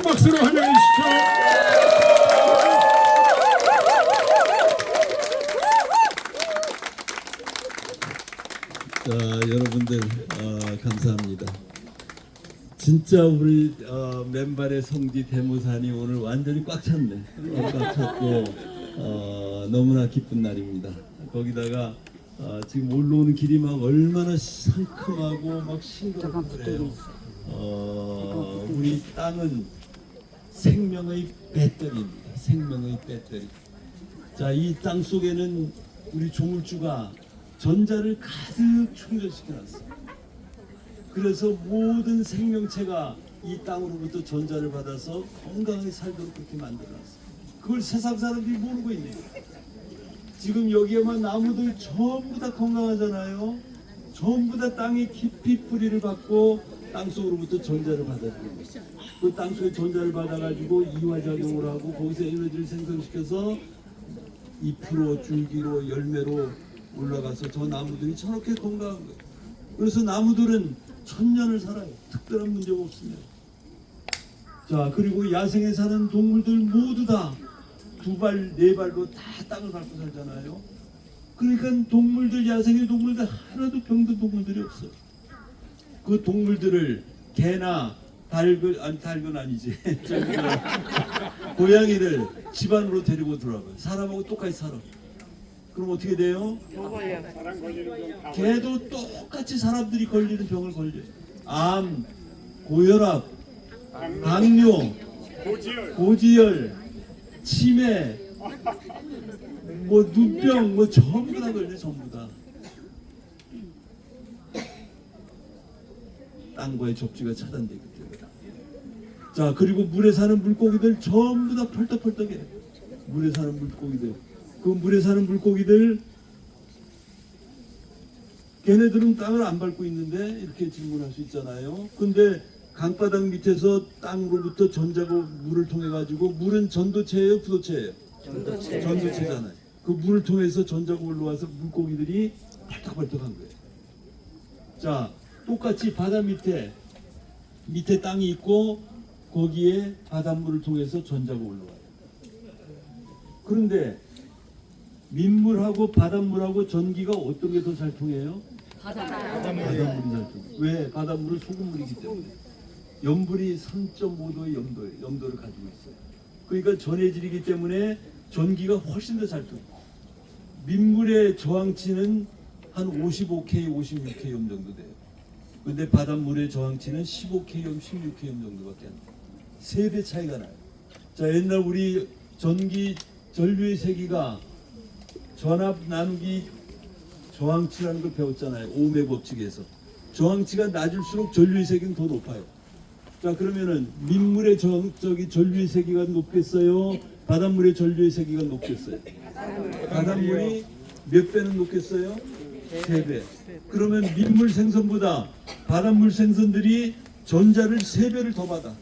박수로 환영해 주십시오. 자, 여러분들 감사합니다. 진짜 우리 맨발의 성지 대모산이 오늘 완전히 꽉 찼네. 꽉 찼고 너무나 기쁜 날입니다. 거기다가 지금 올라오는 길이 막 얼마나 상큼하고 막 싱그럽고 그래요. 우리 땅은 생명의 배터리입니다. 생명의 배터리. 자, 이 땅 속에는 우리 조물주가 전자를 가득 충전시켜놨어요. 그래서 모든 생명체가 이 땅으로부터 전자를 받아서 건강하게 살도록 그렇게 만들어놨어요. 그걸 세상 사람들이 모르고 있네요. 지금 여기에만 나무들 전부 다 건강하잖아요. 전부 다 땅에 깊이 뿌리를 받고 땅속으로부터 전자를 받아들이고 있어요. 그 땅속에 전자를 받아가지고 이화작용을 하고 거기서 에너지를 생성시켜서 잎으로 줄기로 열매로 올라가서 저 나무들이 저렇게 건강한 거예요. 그래서 나무들은 천년을 살아요. 특별한 문제가 없습니다. 자, 그리고 야생에 사는 동물들 모두 다 두 발, 네 발로 다 땅을 밟고 살잖아요. 그러니까 동물들, 야생의 동물들 하나도 병든 동물들이 없어요. 그 동물들을 개나 닭은 아니지. 고양이를 집안으로 데리고 들어가요. 사람하고 똑같이 살아. 그럼 어떻게 돼요? 개도 똑같이 사람들이 걸리는 병을 걸려요. 암, 고혈압, 당뇨, 고지혈, 치매, 뭐 눈병, 뭐 전부 다 걸려, 전부 다. 땅과의 접지가 차단되기 때문에. 자, 그리고 물에 사는 물고기들 전부 다 펄떡펄떡해. 물에 사는 물고기들. 그 물에 사는 물고기들 걔네들은 땅을 안 밟고 있는데 이렇게 질문할 수 있잖아요. 근데 강바닥 밑에서 땅으로부터 전자가 물을 통해 가지고 물은 전도체예요, 부도체예요? 전도체잖아요. 그 물을 통해서 전자가 올라와서 물고기들이 펄떡펄떡한 거예요. 자, 똑같이 바다 밑에 땅이 있고 거기에 바닷물을 통해서 전자가 올라와요. 그런데 민물하고 바닷물하고 전기가 어떤 게 더 잘 통해요? 바닷물이 잘 통해요. 왜? 바닷물은 소금물이기 때문에. 염분이 3.5도의 염도를 가지고 있어요. 그러니까 전해질이기 때문에 전기가 훨씬 더 잘 통해요. 민물의 저항치는 한 55K, 56K 옴 정도 돼요. 근데 바닷물의 저항치는 15K 옴, 16K 옴 정도밖에 안 돼요. 3배 차이가 나요. 자, 옛날 우리 전기 전류의 세기가 전압 나누기 저항치라는 걸 배웠잖아요. 오음의 법칙에서. 저항치가 낮을수록 전류의 세기는 더 높아요. 자, 그러면은 민물의 전류의 세기가 높겠어요? 바닷물의 전류의 세기가 높겠어요? 바닷물이 몇 배는 높겠어요? 3배. 그러면 민물 생선보다 바닷물 생선들이 전자를 3배를 더 받아.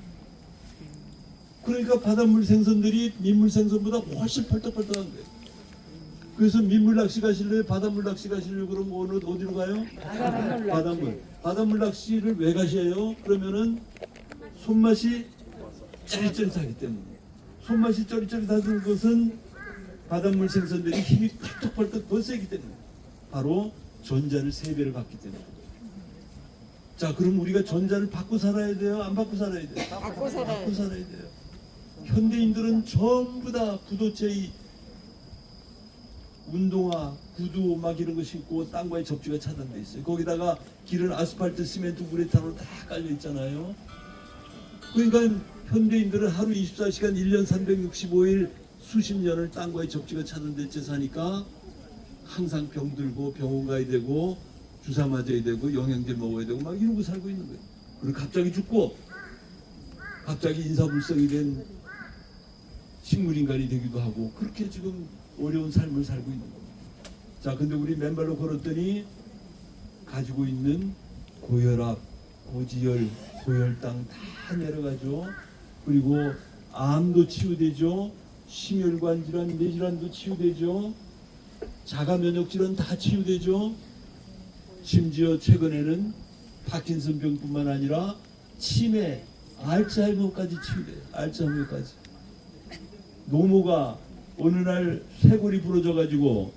그러니까 바닷물 생선들이 민물 생선보다 훨씬 펄떡펄떡한 거예요. 그래서 민물 낚시 가실래요? 바닷물 낚시 가시려고 그러면 어디로 가요? 바닷물. 바닷물 낚시를 왜 가셔요? 그러면은 손맛이 쩌릿쩌릿하기 때문에. 손맛이 쩌릿쩌릿하던 것은 바닷물 생선들이 힘이 펄떡펄떡 더 세기 때문에. 바로 전자를 3배를 받기 때문에. 자, 그럼 우리가 전자를 받고 살아야 돼요? 안 받고 살아야 돼요? 받고 살아야 돼요. 현대인들은 전부 다 부도체의 운동화, 구두 막 이런 거 신고 땅과의 접지가 차단돼 있어요. 거기다가 길은 아스팔트, 시멘트, 우레탄으로 다 깔려 있잖아요. 그러니까 현대인들은 하루 24시간 1년 365일 수십 년을 땅과의 접지가 차단된 채 사니까 항상 병들고 병원 가야 되고 주사 맞아야 되고 영양제 먹어야 되고 막 이러고 살고 있는 거예요. 그리고 갑자기 죽고 갑자기 인사불성이 된 식물인간이 되기도 하고 그렇게 지금 어려운 삶을 살고 있는 겁니다. 자, 근데 우리 맨발로 걸었더니 가지고 있는 고혈압, 고지혈, 고혈당 다 내려가죠. 그리고 암도 치유되죠. 심혈관 질환, 뇌질환도 치유되죠. 자가 면역 질환 다 치유되죠. 심지어 최근에는 파킨슨병뿐만 아니라 치매, 알츠하이머까지 치유돼요. 알츠하이머까지. 노모가 어느 날 쇄골이 부러져 가지고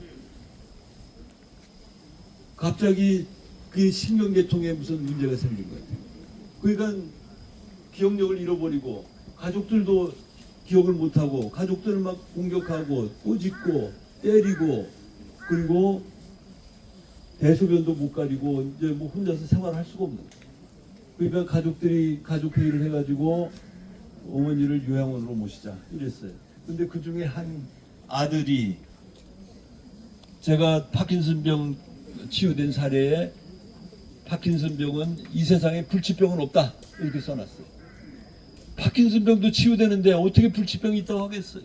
갑자기 그 신경계통에 무슨 문제가 생긴 거예요. 그러니까 기억력을 잃어버리고 가족들도 기억을 못하고 가족들을 막 공격하고 꼬집고 때리고 그리고 대소변도 못 가리고 이제 뭐 혼자서 생활할 수가 없는 거예요. 그러니까 가족들이 가족회의를 해가지고 어머니를 요양원으로 모시자 이랬어요. 근데 그 중에 한 아들이 제가 파킨슨병 치유된 사례에 파킨슨병은 이 세상에 불치병은 없다 이렇게 써놨어요. 파킨슨병도 치유되는데 어떻게 불치병이 있다고 하겠어요.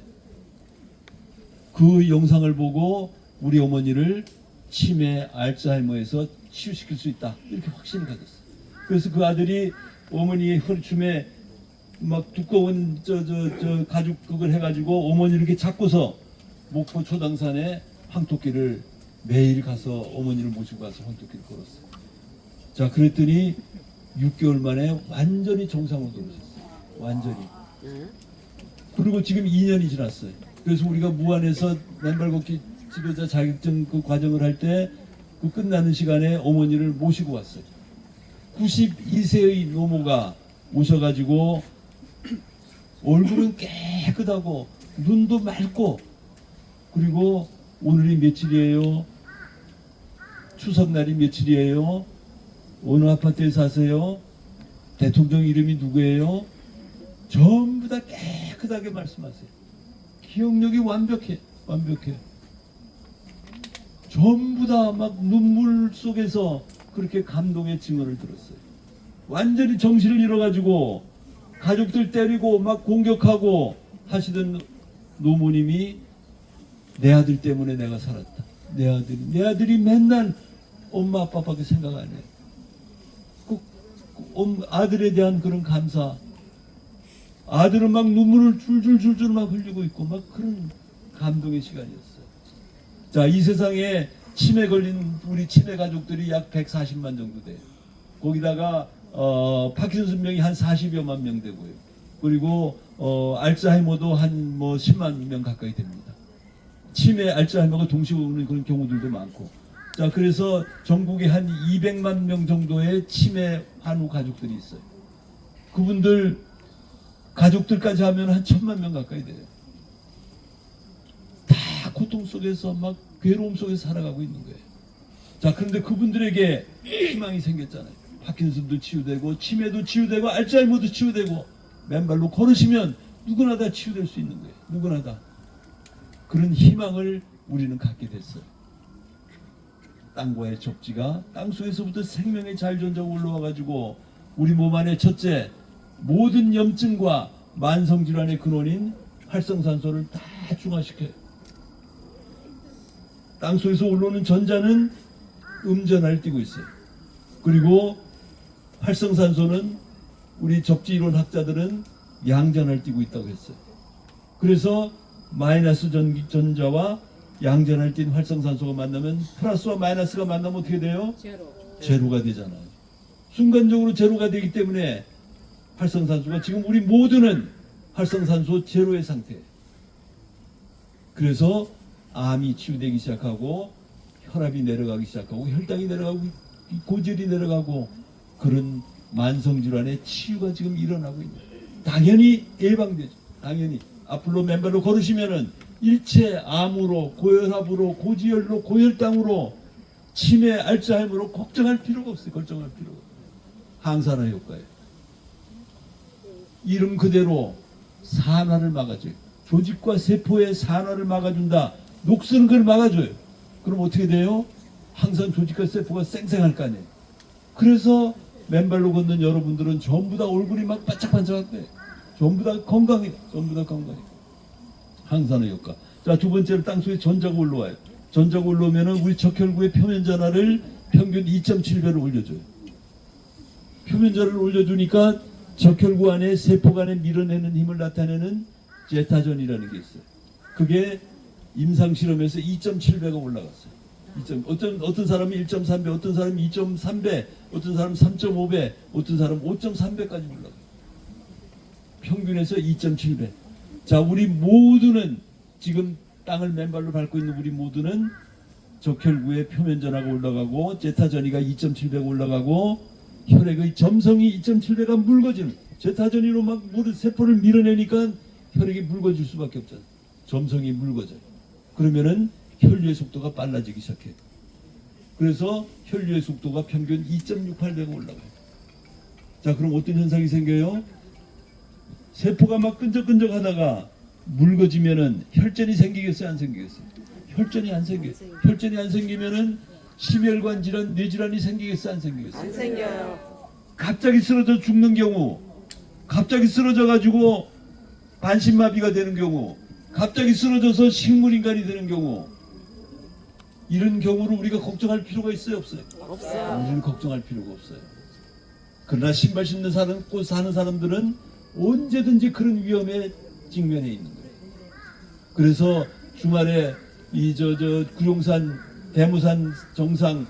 그 영상을 보고 우리 어머니를 치매 알츠하이머에서 치유시킬 수 있다 이렇게 확신을 가졌어요. 그래서 그 아들이 어머니의 혈춤에 막 두꺼운 가죽 그걸 해가지고 어머니 이렇게 잡고서 목포 초당산에 황토길을 매일 가서 어머니를 모시고 가서 황토길을 걸었어요. 자, 그랬더니 6개월 만에 완전히 정상으로 돌아오셨어요. 완전히. 그리고 지금 2년이 지났어요. 그래서 우리가 무안에서 맨발 걷기 지도자 자격증 그 과정을 할 때 그 끝나는 시간에 어머니를 모시고 왔어요. 92세의 노모가 오셔가지고 얼굴은 깨끗하고 눈도 맑고 그리고 오늘이 며칠이에요? 추석날이 며칠이에요? 어느 아파트에 사세요? 대통령 이름이 누구예요? 전부 다 깨끗하게 말씀하세요. 기억력이 완벽해. 전부 다 막 눈물 속에서 그렇게 감동의 증언을 들었어요. 완전히 정신을 잃어가지고 가족들 때리고 막 공격하고 하시던 노모님이 내 아들 때문에 내가 살았다. 내 아들이 맨날 엄마 아빠밖에 생각 안 해. 아들에 대한 그런 감사. 아들은 막 눈물을 줄줄 막 흘리고 있고 막 그런 감동의 시간이었어요. 자, 이 세상에 치매 걸린 우리 치매 가족들이 약 140만 정도 돼요. 거기다가 파킨슨병이 한 40여만 명 되고요. 그리고 알츠하이머도 한 뭐 10만 명 가까이 됩니다. 치매, 알츠하이머가 동시에 오는 그런 경우들도 많고. 자, 그래서 전국에 한 200만 명 정도의 치매 환우 가족들이 있어요. 그분들 가족들까지 하면 한 1000만 명 가까이 돼요. 다 고통 속에서 막 괴로움 속에서 살아가고 있는 거예요. 자, 그런데 그분들에게 희망이 생겼잖아요. 파킨슨도 치유되고 치매도 치유되고 알츠하이머도 치유되고 맨발로 걸으시면 누구나 다 치유될 수 있는 거예요. 누구나 다. 그런 희망을 우리는 갖게 됐어요. 땅과의 접지가 땅속에서부터 생명의 자율전자가 올라와가지고 우리 몸 안에 첫째 모든 염증과 만성질환의 근원인 활성산소를 다 중화시켜요. 땅속에서 올라오는 전자는 음전하를 띠고 있어요. 그리고 활성산소는 우리 접지이론 학자들은 양전하를 띠고 있다고 했어요. 그래서 마이너스 전자와 양전하를 띤 활성산소가 만나면 플러스와 마이너스가 만나면 어떻게 돼요? 제로가 되잖아요. 순간적으로 제로가 되기 때문에 활성산소가 지금 우리 모두는 활성산소 제로의 상태예요. 그래서 암이 치유되기 시작하고 혈압이 내려가기 시작하고 혈당이 내려가고 고지혈이 내려가고 그런 만성질환의 치유가 지금 일어나고 있는 거예요. 당연히 예방되죠. 당연히 앞으로 맨발로 걸으시면은 일체 암으로 고혈압으로 고지혈로 고혈당으로 치매 알츠하이머로 걱정할 필요가 없어요. 걱정할 필요가 없어요. 항산화 효과예요. 이름 그대로 산화를 막아줘요. 조직과 세포의 산화를 막아준다. 녹슬은 걸 막아줘요. 그럼 어떻게 돼요? 항상 조직과 세포가 쌩쌩할 거 아니에요. 그래서 맨발로 걷는 여러분들은 전부 다 얼굴이 막 반짝반짝할 거예요. 전부 다 건강해요. 전부 다 건강해요. 항산화 효과. 자, 두 번째로 땅속에 전자가 올라와요. 전자가 올라오면은 우리 적혈구의 표면 전하를 평균 2.7배로 올려줘요. 표면 전하를 올려주니까 적혈구 안에 세포 간에 밀어내는 힘을 나타내는 제타전이라는 게 있어요. 그게 임상 실험에서 2.7배가 올라갔어요. 어떤 사람이 1.3배, 어떤 사람이 2.3배, 어떤 사람은 3.5배, 어떤 사람은 5.3배까지 올라가요. 평균에서 2.7배. 자, 우리 모두는 지금 땅을 맨발로 밟고 있는 우리 모두는 적혈구의 표면 전하가 올라가고 제타 전이가 2.7배가 올라가고 혈액의 점성이 2.7배가 묽어지는, 제타 전이로 막 세포를 밀어내니까 혈액이 묽어질 수밖에 없잖아. 점성이 묽어져요. 그러면은 혈류의 속도가 빨라지기 시작해요. 그래서 혈류의 속도가 평균 2.68배가 올라가요. 자, 그럼 어떤 현상이 생겨요? 세포가 막 끈적끈적 하다가 묽어지면은 혈전이 생기겠어요, 안 생기겠어요? 혈전이 안 생겨요. 혈전이 안 생기면은 심혈관 질환, 뇌질환이 생기겠어요, 안 생기겠어요? 안 생겨요. 갑자기 쓰러져 죽는 경우, 갑자기 쓰러져 가지고 반신마비가 되는 경우, 갑자기 쓰러져서 식물인간이 되는 경우, 이런 경우를 우리가 걱정할 필요가 있어요, 없어요? 없어요. 우리는 걱정할 필요가 없어요. 그러나 신발 신는 사람, 사는 사람들은 언제든지 그런 위험에 직면해 있는 거예요. 그래서 주말에 이 구룡산, 대무산 정상,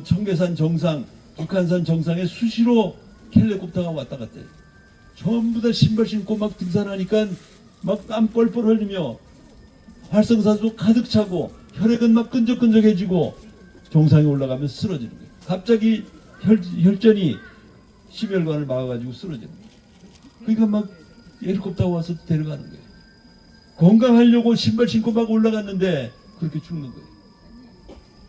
청계산 정상, 북한산 정상에 수시로 헬리콥터가 왔다 갔다 해요. 전부 다 신발 신고 막 등산하니까 막 땀 뻘뻘 흘리며 활성산소 가득 차고 혈액은 막 끈적끈적해지고 정상에 올라가면 쓰러지는 거예요. 갑자기 혈전이 심혈관을 막아가지고 쓰러지는 거예요. 그러니까 막 헬리콥터가 와서 데려가는 거예요. 건강하려고 신발 신고 막 올라갔는데 그렇게 죽는 거예요.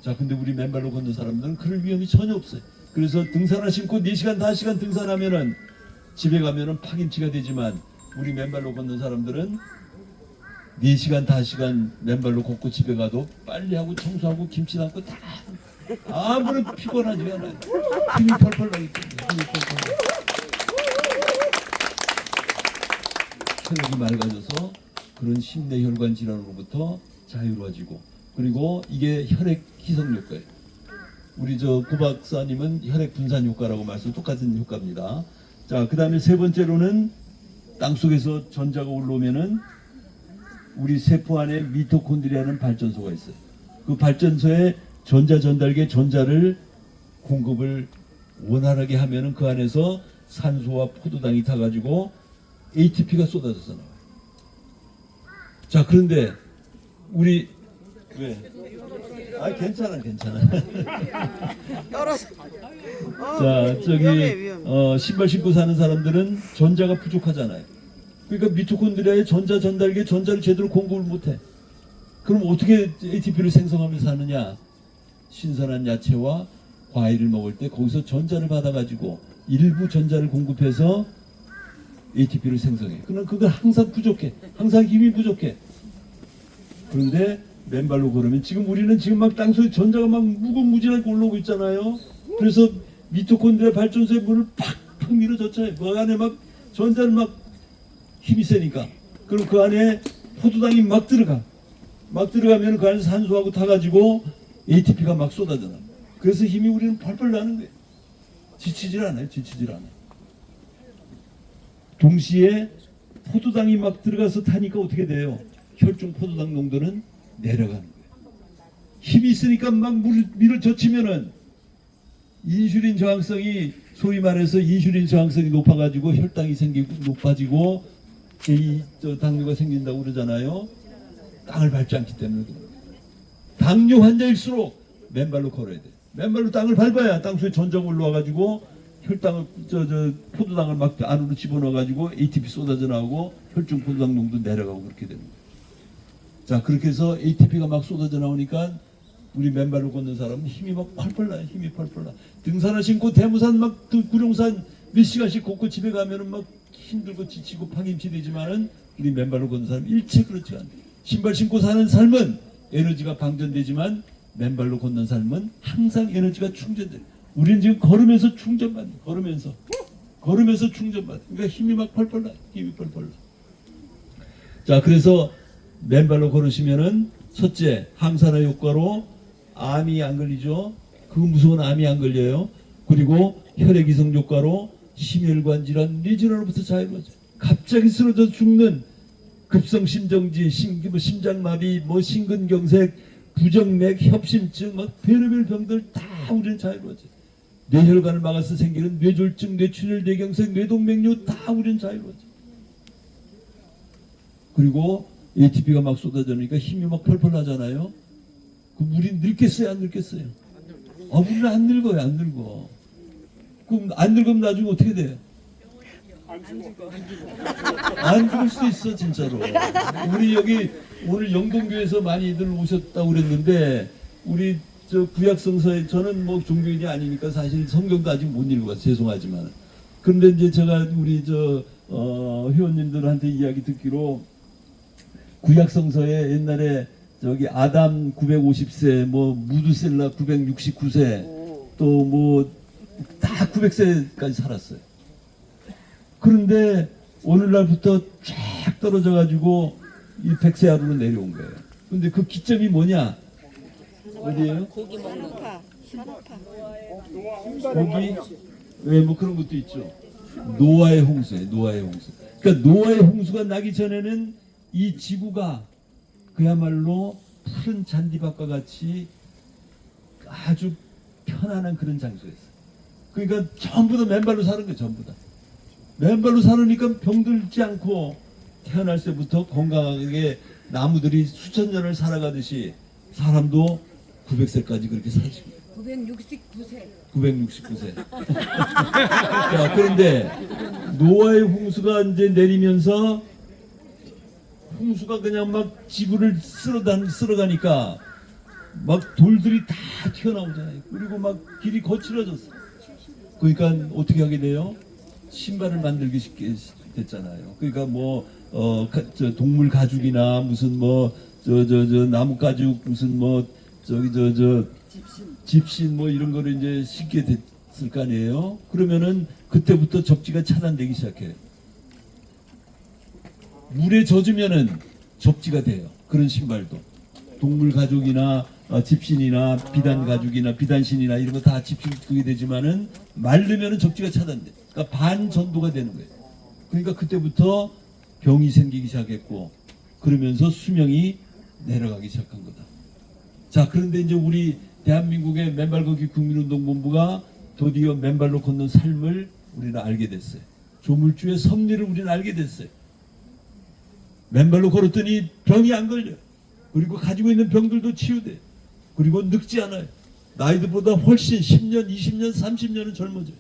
자, 근데 우리 맨발로 걷는 사람들은 그럴 위험이 전혀 없어요. 그래서 등산화 신고 4시간, 5시간 등산하면은 집에 가면은 파김치가 되지만 우리 맨발로 걷는 사람들은 4시간, 5시간 맨발로 걷고 집에 가도 빨래하고 청소하고 김치 담고 다 아무런 피곤하지가 않아요. 힘이 펄펄 나기 때문에. 힘이 펄펄 나요. 혈액이 맑아져서 그런 심내혈관 질환으로부터 자유로워지고, 그리고 이게 혈액 희석 효과예요. 우리 고 박사님은 혈액 분산 효과라고 말씀, 똑같은 효과입니다. 자, 그 다음에 세 번째로는 땅속에서 전자가 올라오면은 우리 세포 안에 미토콘드리아라는 발전소가 있어요. 그 발전소에 전자 전달계 전자를 공급을 원활하게 하면은 그 안에서 산소와 포도당이 타가지고 ATP가 쏟아져서 나와요. 자, 그런데 우리 왜? 아, 괜찮아. 떨어져. 자, 저기 위험해. 신발 신고 사는 사람들은 전자가 부족하잖아요. 그러니까 미토콘드리아의 전자 전달계 전자를 제대로 공급을 못해. 그럼 어떻게 ATP를 생성하면서 하느냐? 신선한 야채와 과일을 먹을 때 거기서 전자를 받아가지고 일부 전자를 공급해서 ATP를 생성해. 그러나 그건 항상 부족해. 항상 힘이 부족해. 그런데 맨발로 걸으면 우리는 지금 막 땅속에 전자가 막 무궁무진하게 올라오고 있잖아요. 그래서 미토콘드리아 발전소에 물을 팍팍 밀어젖혀요. 그 안에 막 전자를 막 힘이 세니까. 그럼 그 안에 포도당이 막 들어가. 막 들어가면 그 안에 산소하고 타가지고 ATP가 막 쏟아져 나요. 그래서 힘이 우리는 펄펄 나는 거예요. 지치질 않아요. 동시에 포도당이 막 들어가서 타니까 어떻게 돼요? 혈중 포도당 농도는 내려가는 거예요. 힘이 있으니까 막 밀어젖히면은 인슐린 저항성이, 소위 말해서 인슐린 저항성이 높아가지고 혈당이 생기고 높아지고 당뇨가 생긴다고 그러잖아요. 땅을 밟지 않기 때문에. 당뇨 환자일수록 맨발로 걸어야 돼. 맨발로 땅을 밟아야 땅 속에 전자가 올라와가지고 혈당을 포도당을 막 안으로 집어넣어가지고 ATP 쏟아져 나오고 혈중 포도당 농도 내려가고 그렇게 되는 거예요. 자, 그렇게 해서 ATP가 막 쏟아져 나오니까 우리 맨발로 걷는 사람은 힘이 막 펄펄 나요. 힘이 펄펄 나. 등산화 신고 대무산 막 구룡산 몇 시간씩 걷고 집에 가면은 막 힘들고 지치고 파김치 되지만은 우리 맨발로 걷는 사람은 일체 그렇지 않아요. 신발 신고 사는 삶은 에너지가 방전되지만 맨발로 걷는 삶은 항상 에너지가 충전돼요. 우리는 지금 걸으면서 충전받는, 걸으면서 충전받는. 그러니까 힘이 막 펄펄 나요. 힘이 펄펄 나. 자, 그래서 맨발로 걸으시면은 첫째, 항산화 효과로 암이 안 걸리죠. 그 무서운 암이 안 걸려요. 그리고 혈액 이송 효과로 심혈관 질환, 뇌질환으로부터 자유로워져요. 갑자기 쓰러져 죽는 급성 심정지, 심장마비, 심근경색, 부정맥, 협심증, 막 별의별 병들 다 우리는 자유로워져요. 뇌혈관을 막아서 생기는 뇌졸중, 뇌출혈, 뇌경색, 뇌동맥류 다 우리는 자유로워져. 그리고 ATP가 막 쏟아지니까 힘이 막 펄펄 나잖아요. 그럼 우리 늙겠어요, 안 늙겠어요? 우리는 안 늙어요, 안 늙어. 그럼 안 늙으면 나중에 어떻게 돼? 안 죽을 수도 있어, 진짜로. 우리 여기 오늘 영동교에서 많이들 오셨다고 그랬는데, 우리 저 구약성서에, 저는 뭐 종교인이 아니니까 사실 성경도 아직 못 읽어서 죄송하지만, 그런데 이제 제가 우리 회원님들한테 이야기 듣기로 구약성서에 옛날에 저기 아담 950세, 뭐 무두셀라 969세, 또 뭐 다 900세까지 살았어요. 그런데 오늘날부터 쫙 떨어져 가지고 이 100세 아래로 내려온 거예요. 근데 그 기점이 뭐냐? 어디예요? 고기 먹는 거. 고기? 왜 뭐 그런 것도 있죠. 노아의 홍수예요. 노아의 홍수. 그러니까 노아의 홍수가 나기 전에는 이 지구가 그야말로 푸른 잔디밭과 같이 아주 편안한 그런 장소였어요. 그러니까 전부 다 맨발로 사는 거예요. 전부 다. 맨발로 살으니까 병들지 않고 태어날 때부터 건강하게 나무들이 수천 년을 살아가듯이 사람도 900세까지 그렇게 살죠. 969세. 969세. 자, 그런데 노아의 홍수가 이제 내리면서 홍수가 그냥 막 지구를 쓸어가니까 막 돌들이 다 튀어나오잖아요. 그리고 막 길이 거칠어졌어. 그러니까 어떻게 하게 돼요? 신발을 만들기 쉽게 됐잖아요. 그러니까 뭐 동물 가죽이나 무슨 나무 가죽 무슨 집신 뭐 이런 거를 이제 신게 됐을 거 아니에요. 그러면은 그때부터 접지가 차단되기 시작해요. 물에 젖으면은 접지가 돼요. 그런 신발도 동물 가죽이나 집신이나 비단 가죽이나 비단신이나 이런 거 다 집신 그게 되지만은 말르면은 접지가 차단돼. 그러니까 반전도가 되는 거예요. 그러니까 그때부터 병이 생기기 시작했고 그러면서 수명이 내려가기 시작한 거다. 자, 그런데 이제 우리 대한민국의 맨발 걷기 국민운동본부가 드디어 맨발로 걷는 삶을 우리는 알게 됐어요. 조물주의 섭리를 우리는 알게 됐어요. 맨발로 걸었더니 병이 안 걸려요. 그리고 가지고 있는 병들도 치유돼. 그리고 늙지 않아요. 나이들보다 훨씬 10년, 20년, 30년은 젊어져요.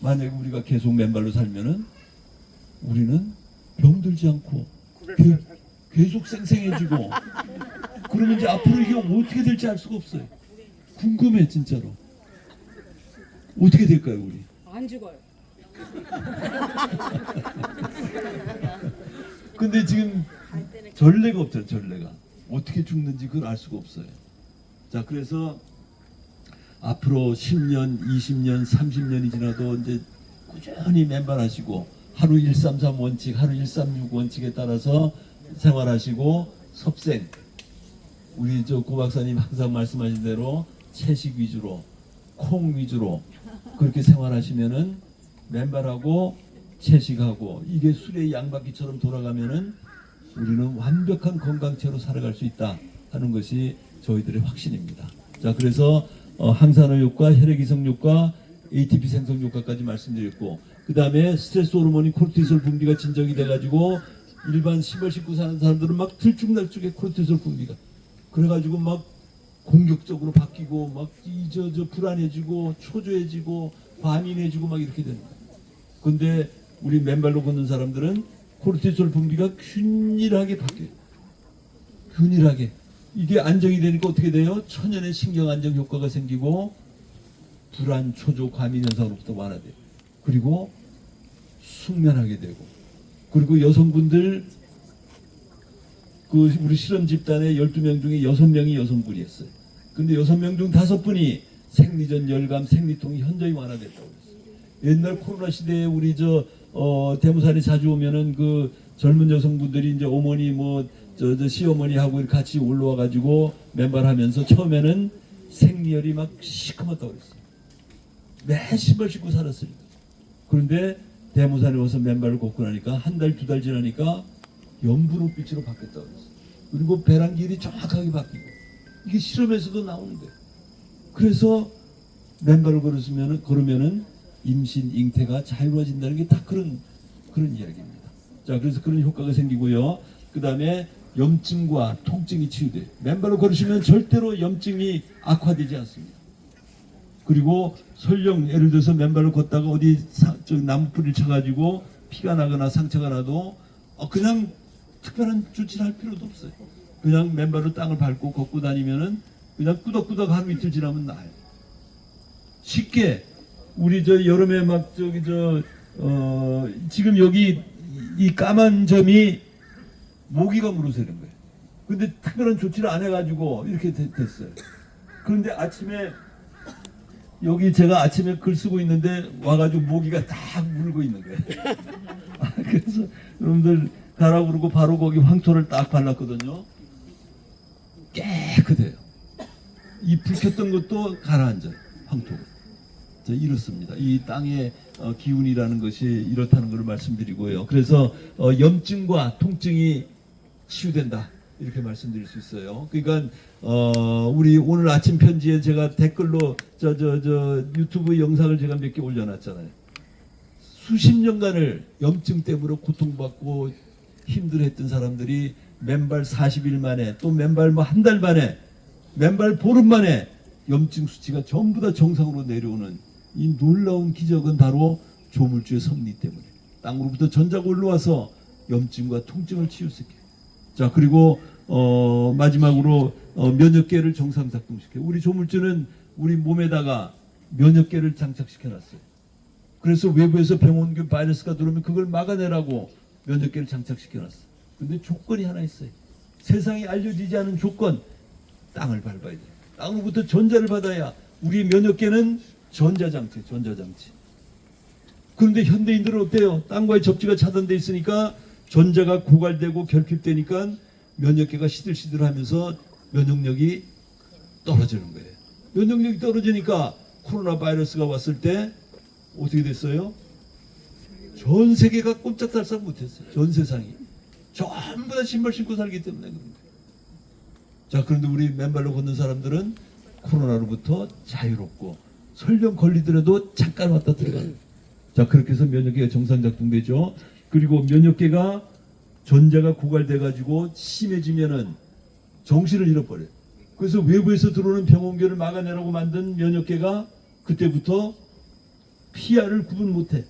만약에 우리가 계속 맨발로 살면은 우리는 병들지 않고 계속 쌩쌩해지고 그러면 이제 앞으로 이게 어떻게 될지 알 수가 없어요. 궁금해 진짜로. 어떻게 될까요 우리? 안 죽어요. 근데 지금 전례가 없잖아요. 전례가. 어떻게 죽는지 그걸 알 수가 없어요. 자, 그래서 앞으로 10년, 20년, 30년이 지나도 이제 꾸준히 맨발하시고 하루 133 원칙, 하루 136 원칙에 따라서 생활하시고 섭생. 우리 고 박사님 항상 말씀하신 대로 채식 위주로, 콩 위주로 그렇게 생활하시면은 맨발하고 채식하고 이게 술의 양바퀴처럼 돌아가면은 우리는 완벽한 건강체로 살아갈 수 있다 하는 것이 저희들의 확신입니다. 자, 그래서 항산화효과, 혈액이성효과, ATP 생성효과까지 말씀드렸고 그 다음에 스트레스 호르몬인 코르티솔 분비가 진정이 돼가지고 일반 시벌 싣고 사는 사람들은 막 들쭉날쭉해. 코르티솔 분비가 그래가지고 막 공격적으로 바뀌고 막 불안해지고 초조해지고 과민해지고 막 이렇게 되는 거예요. 근데 우리 맨발로 걷는 사람들은 코르티솔 분비가 균일하게 바뀌어요. 균일하게. 이게 안정이 되니까 어떻게 돼요? 천연의 신경 안정 효과가 생기고 불안, 초조, 과민 현상으로부터 완화돼요. 그리고 숙면하게 되고 그리고 여성분들 그 우리 실험 집단의 12명 중에 6명이 여성분이었어요. 근데 6명 중 5분이 생리전 열감, 생리통이 현저히 완화됐다고 그랬어요. 옛날 코로나 시대에 우리 대모산에 자주 오면은 그 젊은 여성분들이 이제 어머니 시어머니하고 같이 올라와 가지고 맨발하면서 처음에는 생리열이 막 시커멓다고 그랬어요. 매 신발 신고 살았으니까. 그런데 대모산에 와서 맨발을 걷고 나니까 한 달, 2달 지나니까 연분홍빛으로 바뀌었다고 그랬어요. 그리고 배란길이 정확하게 바뀌고 이게 실험에서도 나오는 거예요. 그래서 맨발로 걸으면은 임신, 잉태가 자유로워진다는 게 다 그런 이야기입니다. 자, 그래서 그런 효과가 생기고요. 그 다음에 염증과 통증이 치유돼요. 맨발로 걸으시면 절대로 염증이 악화되지 않습니다. 그리고 설령 예를 들어서 맨발로 걷다가 어디 나무뿌리를 쳐가지고 피가 나거나 상처가 나도 그냥 특별한 조치를 할 필요도 없어요. 그냥 맨발로 땅을 밟고 걷고 다니면은 그냥 꾸덕꾸덕 하루 이틀 지나면 나아요. 쉽게 우리 여름에 막 지금 여기 이 까만 점이 모기가 물어서 이런 거예요. 근데 특별한 조치를 안 해가지고 이렇게 됐어요. 그런데 아침에 여기 제가 아침에 글 쓰고 있는데 와가지고 모기가 딱 물고 있는 거예요. 그래서 여러분들 가라고 그러고 바로 거기 황토를 딱 발랐거든요. 깨끗해요. 이 불 켰던 것도 가라앉아요. 황토가. 이렇습니다. 이 땅의 기운이라는 것이 이렇다는 것을 말씀드리고요. 그래서 염증과 통증이 치유된다 이렇게 말씀드릴 수 있어요. 그러니까 우리 오늘 아침 편지에 제가 댓글로 유튜브 영상을 제가 몇 개 올려놨잖아요. 수십 년간을 염증 때문에 고통받고 힘들어했던 사람들이 맨발 40일 만에 또 맨발 뭐 한 달 만에 맨발 보름 만에 염증 수치가 전부 다 정상으로 내려오는 이 놀라운 기적은 바로 조물주의 섭리 때문에 땅으로부터 전자가 올라와서 염증과 통증을 치유시켜요. 자, 그리고 마지막으로 면역계를 정상 작동시켜요. 우리 조물주는 우리 몸에다가 면역계를 장착시켜놨어요. 그래서 외부에서 병원균 바이러스가 들어오면 그걸 막아내라고 면역계를 장착시켜놨어요. 근데 조건이 하나 있어요. 세상에 알려지지 않은 조건, 땅을 밟아야 돼요. 땅으로부터 전자를 받아야 우리 면역계는 전자장치. 그런데 현대인들은 어때요? 땅과의 접지가 차단돼 있으니까 전자가 고갈되고 결핍되니까 면역계가 시들시들하면서 면역력이 떨어지는 거예요. 면역력이 떨어지니까 코로나 바이러스가 왔을 때 어떻게 됐어요? 전 세계가 꼼짝달싹 못했어요. 전 세상이 전부 다 신발 신고 살기 때문에 그런 거예요. 자, 그런데 우리 맨발로 걷는 사람들은 코로나로부터 자유롭고 설령 걸리더라도 잠깐 왔다 들어가는. 자, 그렇게 해서 면역계가 정상 작동되죠. 그리고 면역계가 전자가 고갈돼 가지고 심해지면은 정신을 잃어버려요. 그래서 외부에서 들어오는 병원균을 막아내라고 만든 면역계가 그때부터 PR을 구분 못해.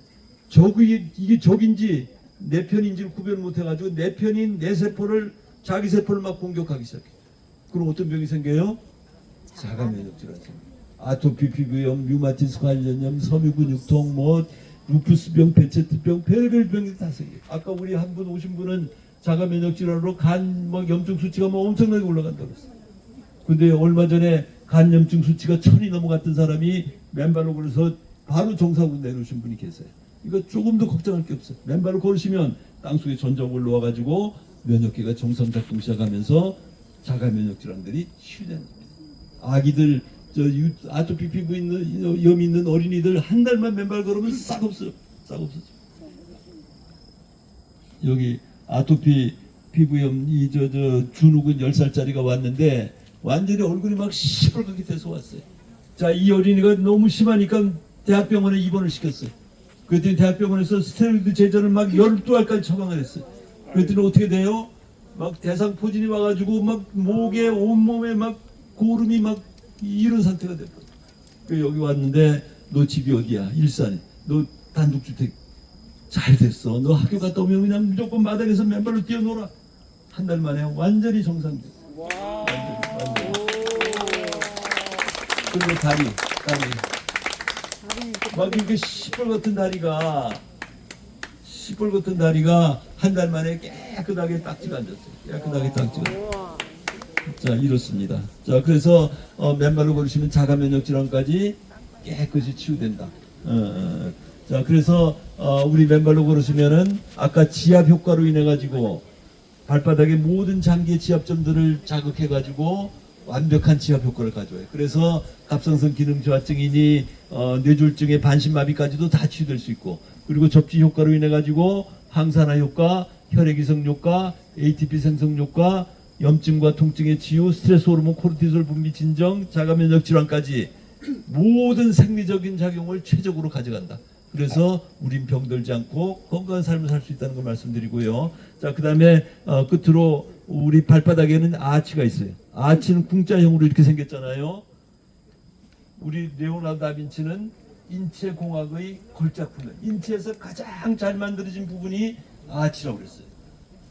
이게 적인지 내 편인지를 구별 못해가지고 내 편인 내 세포를 자기 세포를 막 공격하기 시작해. 그럼 어떤 병이 생겨요? 자가 면역질환이 생겨요. 아토피 피부염, 류마티스 관련염, 섬유근육통, 루푸스병, 베체트병, 별별 병이 다 생겨요. 아까 우리 한 분 오신 분은 자가 면역질환으로 간 염증 수치가 엄청나게 올라간다고 그랬어요. 근데 얼마 전에 간 염증 수치가 1000이 넘어갔던 사람이 맨발로 걸어서 바로 정상으로 내려오신 분이 계세요. 이거 조금도 걱정할 게 없어요. 맨발로 걸으시면 땅속에 전자가 올라와가지고 면역계가 정상 작동 시작하면서 자가 면역 질환들이 치유되는 겁니다. 아기들 아토피 피부 있는 염 있는 어린이들 한 달만 맨발 걸으면 싹 없어져. 여기 아토피 피부염 준욱은 10살짜리가 왔는데 완전히 얼굴이 막 시뻘겋게 돼서 왔어요. 자, 이 어린이가 너무 심하니까 대학병원에 입원을 시켰어요. 그랬더니 대학병원에서 스테로이드 제저를 막 12알까지 처방을 했어요. 그랬더니 어떻게 돼요? 막 대상포진이 와가지고 막 목에 온몸에 막 고름이 막 이런 상태가 됐거든. 그 여기 왔는데 너 집이 어디야? 일산에. 너 단독주택 잘 됐어. 너 학교 갔다 오면 그냥 무조건 마당에서 맨발로 뛰어놀아. 한 달 만에 완전히 정상됐어. 완전히. 그리고 다리 막 이렇게 시뻘겋은 다리가 한 달 만에 깨끗하게 딱지가 앉았어요. 자, 이렇습니다. 자, 그래서 맨발로 걸으시면 자가 면역 질환까지 깨끗이 치유된다. 자, 그래서 우리 맨발로 걸으시면은 아까 지압 효과로 인해 가지고 발바닥의 모든 장기의 지압점들을 자극해 가지고 완벽한 지압 효과를 가져와요. 그래서 갑상선 기능 저하증이니 뇌졸중의 반신마비까지도 다 치유될 수 있고, 그리고 접지 효과로 인해 가지고 항산화 효과, 혈액이성 효과, ATP 생성 효과, 염증과 통증의 치유, 스트레스 호르몬 코르티솔 분비 진정, 자가 면역 질환까지 모든 생리적인 작용을 최적으로 가져간다. 그래서 우린 병들지 않고 건강한 삶을 살 수 있다는 걸 말씀드리고요. 자, 그다음에 끝으로 우리 발바닥에는 아치가 있어요. 아치는 궁자형으로 이렇게 생겼잖아요. 우리 레오나르도 다빈치는 인체공학의 걸작품을, 인체에서 가장 잘 만들어진 부분이 아치라고 그랬어요.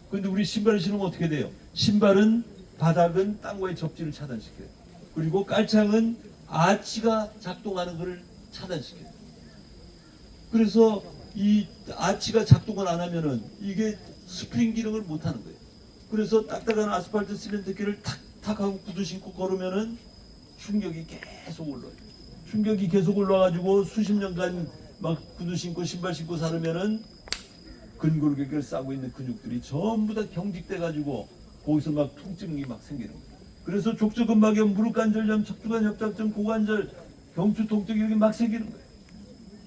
그런데 우리 신발을 신으면 어떻게 돼요? 신발은 바닥은 땅과의 접지를 차단시켜요. 그리고 깔창은 아치가 작동하는 것을 차단시켜요. 그래서 이 아치가 작동을 안 하면은 이게 스프링 기능을 못 하는 거예요. 그래서 딱딱한 아스팔트 실린더길을 탁탁 하고 구두 신고 걸으면은 충격이 계속 올라요. 충격이 계속 올라가지고 수십 년간 막 구두 신고 신발 신고 살으면은 근골격을 싸고 있는 근육들이 전부 다 경직돼 가지고 거기서 막 통증이 막 생기는 거예요. 그래서 족저근막염, 무릎관절염, 척추관 협착증, 고관절, 경추 통증 이렇게 막 생기는 거예요.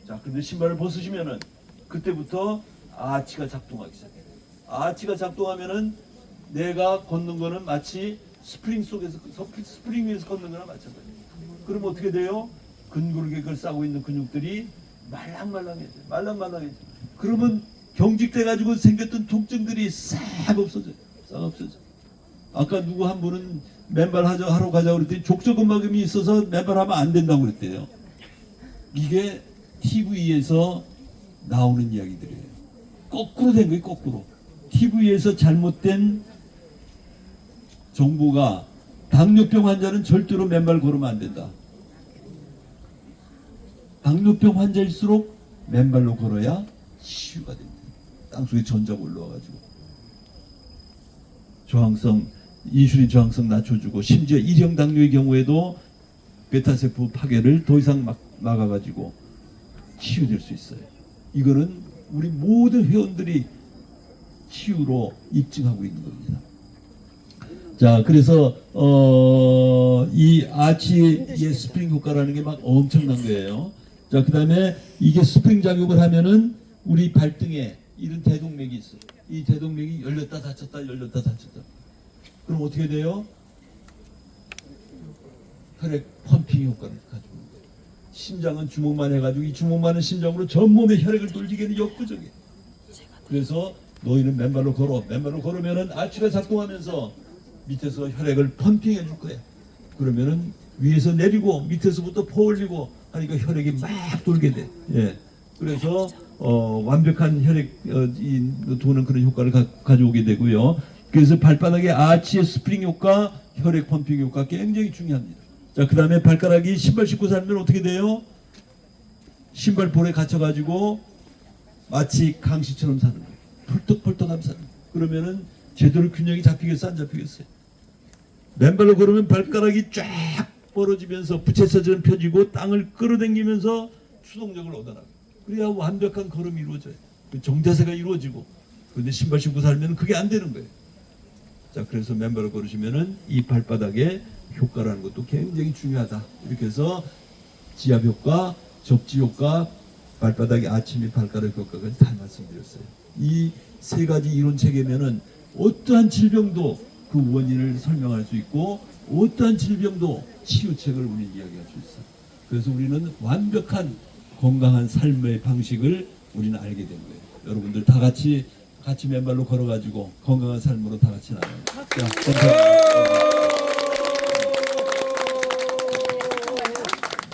자, 근데 신발을 벗으시면은 그때부터 아치가 작동하기 시작해요. 아치가 작동하면은 내가 걷는 거는 마치 스프링 속에서 스프링 위에서 걷는 거나 마찬가지예요. 그럼 어떻게 돼요? 근골격을 싸고 있는 근육들이 말랑말랑해져요. 말랑말랑해져요. 그러면 경직돼 가지고 생겼던 통증들이 싹 없어져요. 싹 없어져. 아까 누구 한 분은 맨발 하러 가자고 그랬더니 족저근막염이 있어서 맨발 하면 안 된다고 그랬대요. 이게 TV에서 나오는 이야기들이에요. 거꾸로 된 거예요. 거꾸로. TV에서 잘못된 정보가 당뇨병 환자는 절대로 맨발 걸으면 안 된다. 당뇨병 환자일수록 맨발로 걸어야 치유가 됩니다. 땅속에 전자가 올라와가지고 저항성, 인슐린 저항성 낮춰주고, 심지어 1형 당뇨의 경우에도 베타세포 파괴를 더 이상 막아가지고 치유될 수 있어요. 이거는 우리 모든 회원들이 치유로 입증하고 있는 겁니다. 자, 그래서 이 아치의 스프링 효과라는 게 막 엄청난 거예요. 자, 그 다음에 이게 스프링 작용을 하면은 우리 발등에 이런 대동맥이 있어요. 이 대동맥이 열렸다 닫혔다 열렸다 닫혔다. 그럼 어떻게 돼요? 혈액 펌핑 효과를 가지고 있는 거예요. 심장은 주먹만 해가지고 이 주먹만한 심장으로 전 몸에 혈액을 돌리기에는 역부족이에요. 그래서 너희는 맨발로 걸어. 맨발로 걸으면은 아치가 작동하면서 밑에서 혈액을 펌핑해 줄 거예요. 그러면은 위에서 내리고 밑에서부터 퍼올리고 하니까 혈액이 막 돌게 돼. 예. 그래서 완벽한 혈액 도는 그런 효과를 가져오게 되고요. 그래서 발바닥의 아치의 스프링 효과, 혈액 펌핑 효과 굉장히 중요합니다. 자, 그 다음에 발가락이 신발 신고 살면 어떻게 돼요? 신발 볼에 갇혀가지고 마치 강시처럼 사는 거예요. 펄떡펄떡하면서 사는 거예요. 그러면은 제대로 균형이 잡히겠어 안 잡히겠어요? 맨발로 걸으면 발가락이 쫙 벌어지면서 부채살처럼 펴지고 땅을 끌어당기면서 추동력을 얻어나가요. 그래야 완벽한 걸음이 이루어져요. 정자세가 이루어지고. 그런데 신발 신고 살면 그게 안 되는 거예요. 자, 그래서 맨발로 걸으시면은 이 발바닥의 효과라는 것도 굉장히 중요하다. 이렇게 해서 지압 효과, 접지 효과, 발바닥의 아치 및 발가락 효과까지 다 말씀드렸어요. 이 세 가지 이론 체계면은 어떠한 질병도 그 원인을 설명할 수 있고 어떠한 질병도 치유책을 우리 이야기할 수 있어요. 그래서 우리는 완벽한 건강한 삶의 방식을 우리는 알게 된 거예요. 여러분들 다 같이 맨발로 걸어가지고 건강한 삶으로 다 같이 나가요. 자, 감사합니다.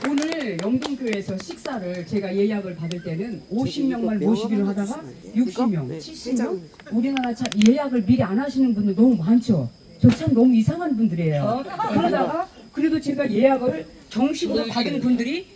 오늘 영동교회에서 식사를 제가 예약을 받을 때는 50명만 모시기로 하다가 60명, 70명? 우리나라 참 예약을 미리 안 하시는 분들 너무 많죠. 저 참 너무 이상한 분들이에요. 그러다가 그래도 제가 예약을 정식으로 받은 분들이